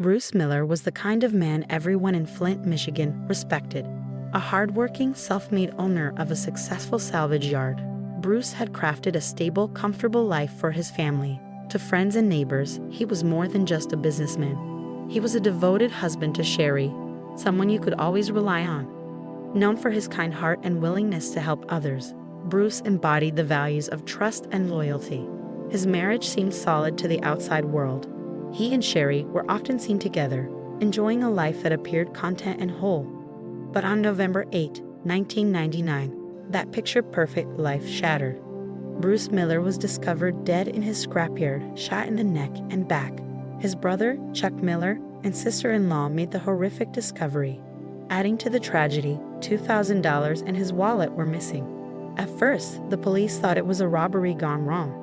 Bruce Miller was the kind of man everyone in Flint, Michigan respected. A hardworking, self-made owner of a successful salvage yard, Bruce had crafted a stable, comfortable life for his family. To friends and neighbors, he was more than just a businessman. He was a devoted husband to Sharee, someone you could always rely on. Known for his kind heart and willingness to help others, Bruce embodied the values of trust and loyalty. His marriage seemed solid to the outside world. He and Sharee were often seen together, enjoying a life that appeared content and whole. But on November 8, 1999, that picture-perfect life shattered. Bruce Miller was discovered dead in his scrapyard, shot in the neck and back. His brother, Chuck Miller, and sister-in-law made the horrific discovery. Adding to the tragedy, $2,000 and his wallet were missing. At first, the police thought it was a robbery gone wrong.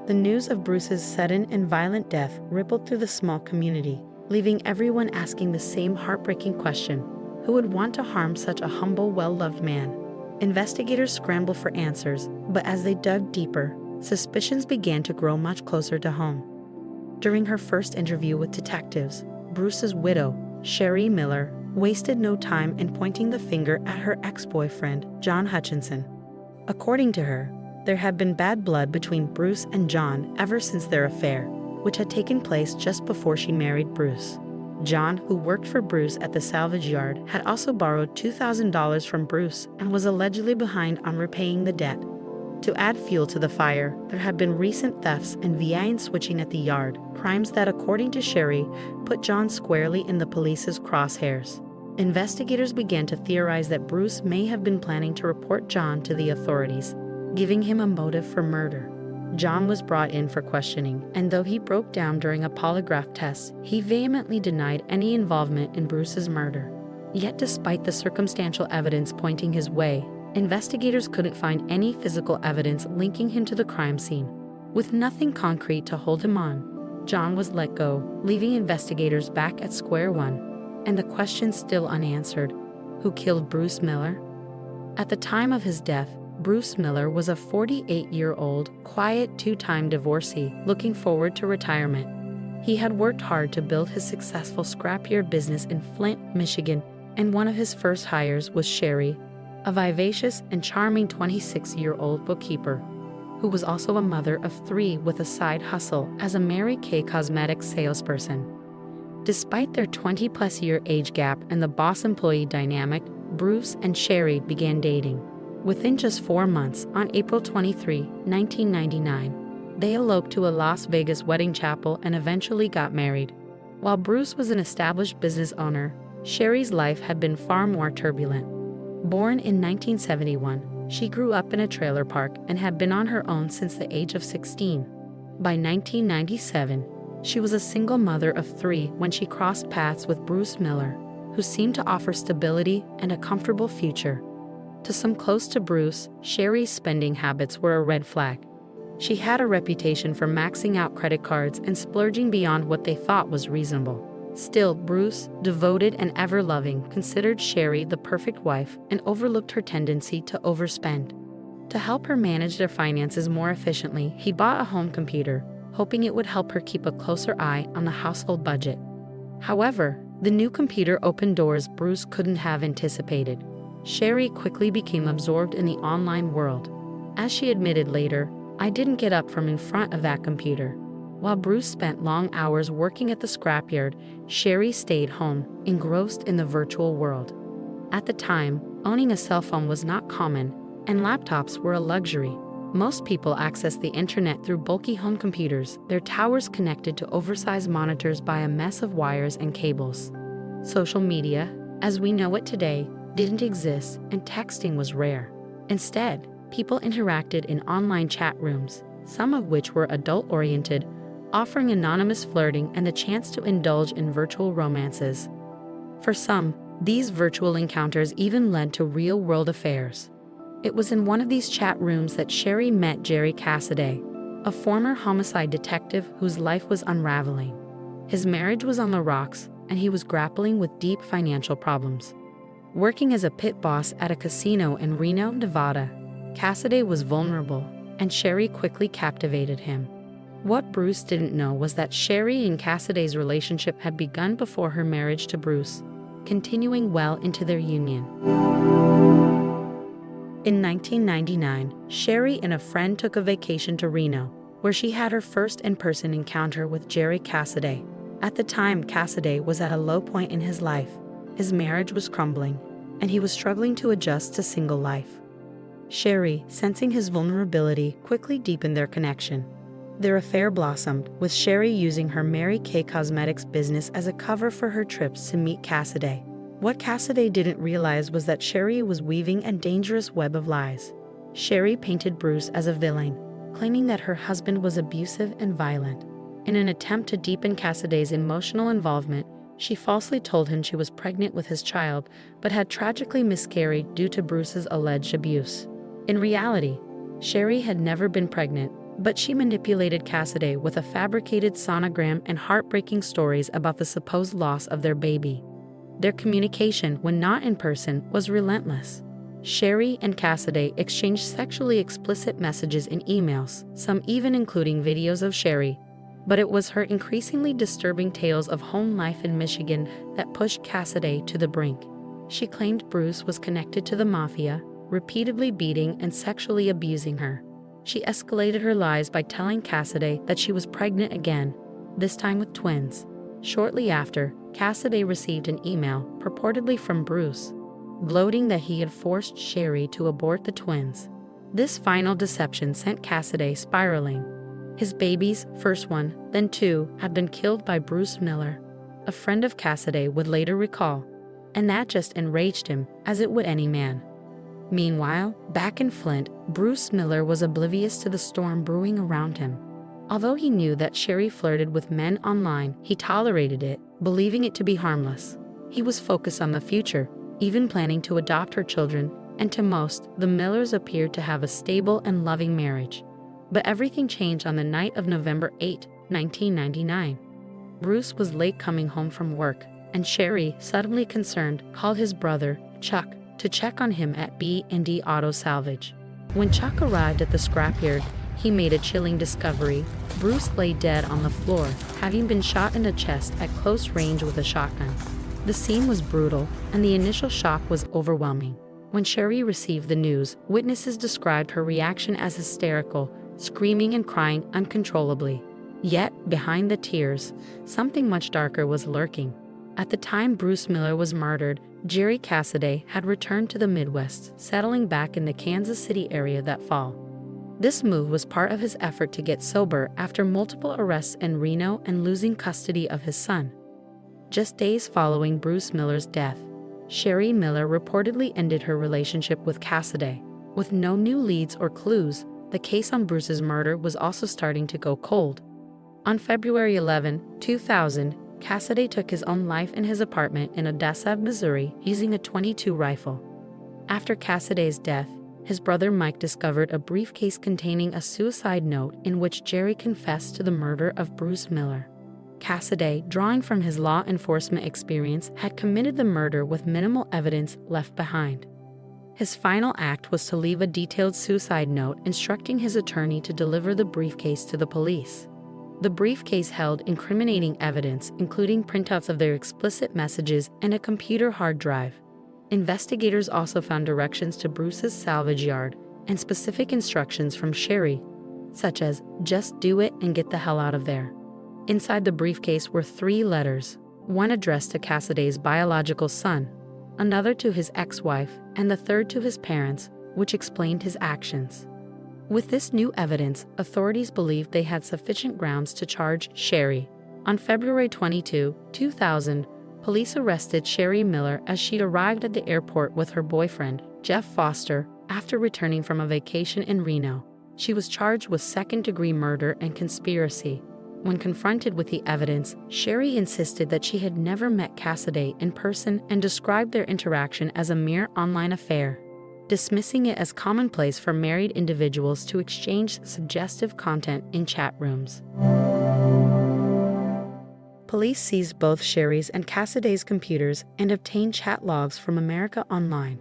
The news of Bruce's sudden and violent death rippled through the small community, leaving everyone asking the same heartbreaking question: who would want to harm such a humble, well-loved man? Investigators scrambled for answers, but as they dug deeper, suspicions began to grow much closer to home. During her first interview with detectives, Bruce's widow, Sharee Miller, wasted no time in pointing the finger at her ex-boyfriend, John Hutchinson. According to her, there had been bad blood between Bruce and John ever since their affair, which had taken place just before she married Bruce. John, who worked for Bruce at the salvage yard, had also borrowed $2,000 from Bruce and was allegedly behind on repaying the debt. To add fuel to the fire, there had been recent thefts and VIN switching at the yard, crimes that, according to Sharee, put John squarely in the police's crosshairs. Investigators began to theorize that Bruce may have been planning to report John to the authorities, giving him a motive for murder. John was brought in for questioning, and though he broke down during a polygraph test, he vehemently denied any involvement in Bruce's murder. Yet despite the circumstantial evidence pointing his way, investigators couldn't find any physical evidence linking him to the crime scene. With nothing concrete to hold him on, John was let go, leaving investigators back at square one, and the question still unanswered: who killed Bruce Miller? At the time of his death, Bruce Miller was a 48-year-old, quiet, two-time divorcee looking forward to retirement. He had worked hard to build his successful scrapyard business in Flint, Michigan, and one of his first hires was Sharee, a vivacious and charming 26-year-old bookkeeper, who was also a mother of 3 with a side hustle as a Mary Kay cosmetics salesperson. Despite their 20-plus year age gap and the boss-employee dynamic, Bruce and Sharee began dating. Within just 4 months, on April 23, 1999, they eloped to a Las Vegas wedding chapel and eventually got married. While Bruce was an established business owner, Sharee's life had been far more turbulent. Born in 1971, she grew up in a trailer park and had been on her own since the age of 16. By 1997, she was a single mother of 3 when she crossed paths with Bruce Miller, who seemed to offer stability and a comfortable future. To some close to Bruce, Sharee's spending habits were a red flag. She had a reputation for maxing out credit cards and splurging beyond what they thought was reasonable. Still, Bruce, devoted and ever-loving, considered Sharee the perfect wife and overlooked her tendency to overspend. To help her manage their finances more efficiently, he bought a home computer, hoping it would help her keep a closer eye on the household budget. However, the new computer opened doors Bruce couldn't have anticipated. Sharee quickly became absorbed in the online world. As she admitted later, "I didn't get up from in front of that computer." While Bruce spent long hours working at the scrapyard, Sharee stayed home, engrossed in the virtual world. At the time, owning a cell phone was not common, and laptops were a luxury. Most people accessed the internet through bulky home computers, their towers connected to oversized monitors by a mess of wires and cables. Social media, as we know it today, didn't exist, and texting was rare. Instead, people interacted in online chat rooms, some of which were adult-oriented, offering anonymous flirting and the chance to indulge in virtual romances. For some, these virtual encounters even led to real-world affairs. It was in one of these chat rooms that Sharee met Jerry Cassady, a former homicide detective whose life was unraveling. His marriage was on the rocks, and he was grappling with deep financial problems. Working as a pit boss at a casino in Reno, Nevada, Cassady was vulnerable, and Sharee quickly captivated him. What Bruce didn't know was that Sharee and Cassaday's relationship had begun before her marriage to Bruce, continuing well into their union. In 1999, Sharee and a friend took a vacation to Reno, where she had her first in-person encounter with Jerry Cassady. At the time, Cassady was at a low point in his life. His marriage was crumbling, and he was struggling to adjust to single life. Sharee, sensing his vulnerability, quickly deepened their connection. Their affair blossomed, with Sharee using her Mary Kay Cosmetics business as a cover for her trips to meet Cassady. What Cassady didn't realize was that Sharee was weaving a dangerous web of lies. Sharee painted Bruce as a villain, claiming that her husband was abusive and violent. In an attempt to deepen Cassady's emotional involvement, she falsely told him she was pregnant with his child, but had tragically miscarried due to Bruce's alleged abuse. In reality, Sharee had never been pregnant, but she manipulated Cassady with a fabricated sonogram and heartbreaking stories about the supposed loss of their baby. Their communication, when not in person, was relentless. Sharee and Cassady exchanged sexually explicit messages in emails, some even including videos of Sharee. But it was her increasingly disturbing tales of home life in Michigan that pushed Cassady to the brink. She claimed Bruce was connected to the mafia, repeatedly beating and sexually abusing her. She escalated her lies by telling Cassady that she was pregnant again, this time with twins. Shortly after, Cassady received an email, purportedly from Bruce, gloating that he had forced Sharee to abort the twins. This final deception sent Cassady spiraling. His babies, first one, then two, had been killed by Bruce Miller, a friend of Cassady would later recall, and that just enraged him, as it would any man. Meanwhile, back in Flint, Bruce Miller was oblivious to the storm brewing around him. Although he knew that Sharee flirted with men online, he tolerated it, believing it to be harmless. He was focused on the future, even planning to adopt her children, and to most, the Millers appeared to have a stable and loving marriage. But everything changed on the night of November 8, 1999. Bruce was late coming home from work, and Sharee, suddenly concerned, called his brother, Chuck, to check on him at B&D Auto Salvage. When Chuck arrived at the scrapyard, he made a chilling discovery. Bruce lay dead on the floor, having been shot in the chest at close range with a shotgun. The scene was brutal, and the initial shock was overwhelming. When Sharee received the news, witnesses described her reaction as hysterical, screaming and crying uncontrollably. Yet, behind the tears, something much darker was lurking. At the time Bruce Miller was murdered, Jerry Cassady had returned to the Midwest, settling back in the Kansas City area that fall. This move was part of his effort to get sober after multiple arrests in Reno and losing custody of his son. Just days following Bruce Miller's death, Sharee Miller reportedly ended her relationship with Cassady. With no new leads or clues, the case on Bruce's murder was also starting to go cold. On February 11, 2000, Cassady took his own life in his apartment in Odessa, Missouri, using a .22 rifle. After Cassady's death, his brother Mike discovered a briefcase containing a suicide note in which Jerry confessed to the murder of Bruce Miller. Cassady, drawing from his law enforcement experience, had committed the murder with minimal evidence left behind. His final act was to leave a detailed suicide note instructing his attorney to deliver the briefcase to the police. The briefcase held incriminating evidence, including printouts of their explicit messages and a computer hard drive. Investigators also found directions to Bruce's salvage yard and specific instructions from Sharee, such as, "Just do it and get the hell out of there." Inside the briefcase were 3 letters, one addressed to Cassady's biological son, another to his ex-wife, and the third to his parents, which explained his actions. With this new evidence, authorities believed they had sufficient grounds to charge Sharee. On February 22, 2000, police arrested Sharee Miller as she arrived at the airport with her boyfriend, Jeff Foster, after returning from a vacation in Reno. She was charged with second-degree murder and conspiracy. When confronted with the evidence, Sharee insisted that she had never met Cassady in person and described their interaction as a mere online affair, dismissing it as commonplace for married individuals to exchange suggestive content in chat rooms. Police seized both Sharee's and Cassady's computers and obtained chat logs from America Online.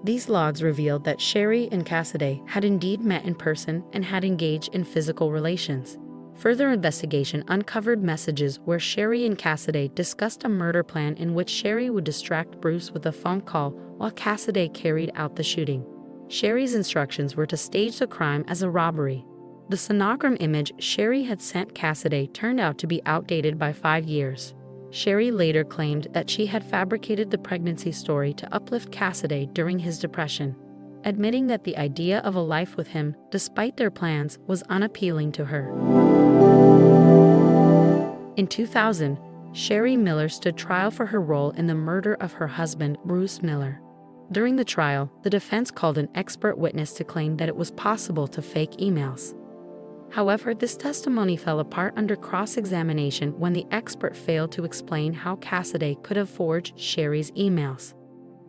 These logs revealed that Sharee and Cassady had indeed met in person and had engaged in physical relations. Further investigation uncovered messages where Sharee and Cassady discussed a murder plan in which Sharee would distract Bruce with a phone call while Cassady carried out the shooting. Sharee's instructions were to stage the crime as a robbery. The sonogram image Sharee had sent Cassady turned out to be outdated by 5 years. Sharee later claimed that she had fabricated the pregnancy story to uplift Cassady during his depression, admitting that the idea of a life with him, despite their plans, was unappealing to her. In 2000, Sharee Miller stood trial for her role in the murder of her husband, Bruce Miller. During the trial, the defense called an expert witness to claim that it was possible to fake emails. However, this testimony fell apart under cross-examination when the expert failed to explain how Cassady could have forged Sharee's emails.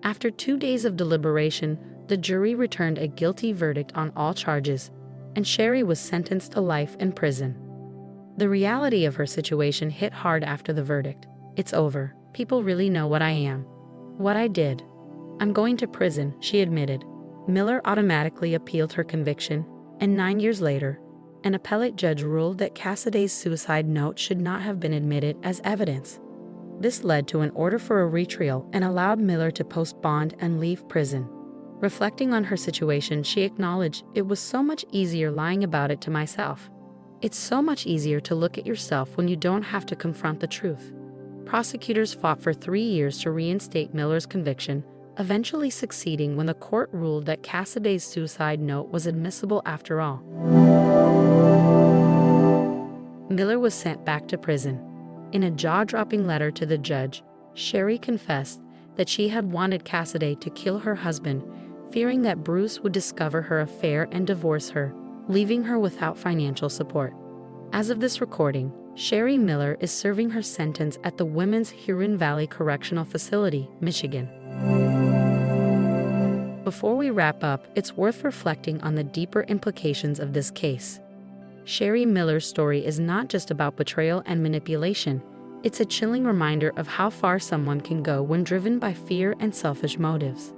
After 2 days of deliberation, the jury returned a guilty verdict on all charges, and Sharee was sentenced to life in prison. The reality of her situation hit hard after the verdict. "It's over. People really know what I am. What I did. I'm going to prison," she admitted. Miller automatically appealed her conviction, and 9 years later, an appellate judge ruled that Cassady's suicide note should not have been admitted as evidence. This led to an order for a retrial and allowed Miller to post bond and leave prison. Reflecting on her situation, she acknowledged, "It was so much easier lying about it to myself. It's so much easier to look at yourself when you don't have to confront the truth." Prosecutors fought for 3 years to reinstate Miller's conviction, eventually succeeding when the court ruled that Cassady's suicide note was admissible after all. Miller was sent back to prison. In a jaw-dropping letter to the judge, Sharee confessed that she had wanted Cassady to kill her husband, fearing that Bruce would discover her affair and divorce her, leaving her without financial support. As of this recording, Sharee Miller is serving her sentence at the Women's Huron Valley Correctional Facility, Michigan. Before we wrap up, it's worth reflecting on the deeper implications of this case. Sharee Miller's story is not just about betrayal and manipulation. It's a chilling reminder of how far someone can go when driven by fear and selfish motives.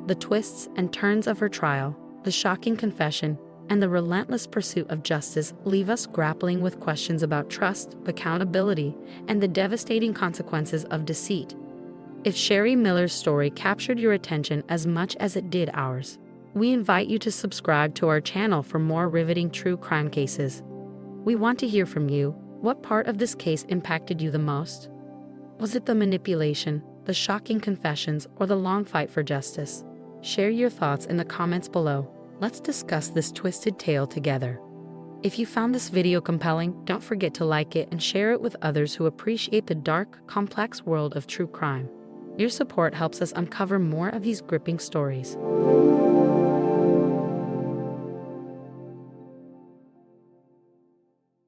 The twists and turns of her trial, the shocking confession, and the relentless pursuit of justice leave us grappling with questions about trust, accountability, and the devastating consequences of deceit. If Sharee Miller's story captured your attention as much as it did ours, we invite you to subscribe to our channel for more riveting true crime cases. We want to hear from you. What part of this case impacted you the most? Was it the manipulation, the shocking confessions, or the long fight for justice? Share your thoughts in the comments below. Let's discuss this twisted tale together. If you found this video compelling, don't forget to like it and share it with others who appreciate the dark, complex world of true crime. Your support helps us uncover more of these gripping stories.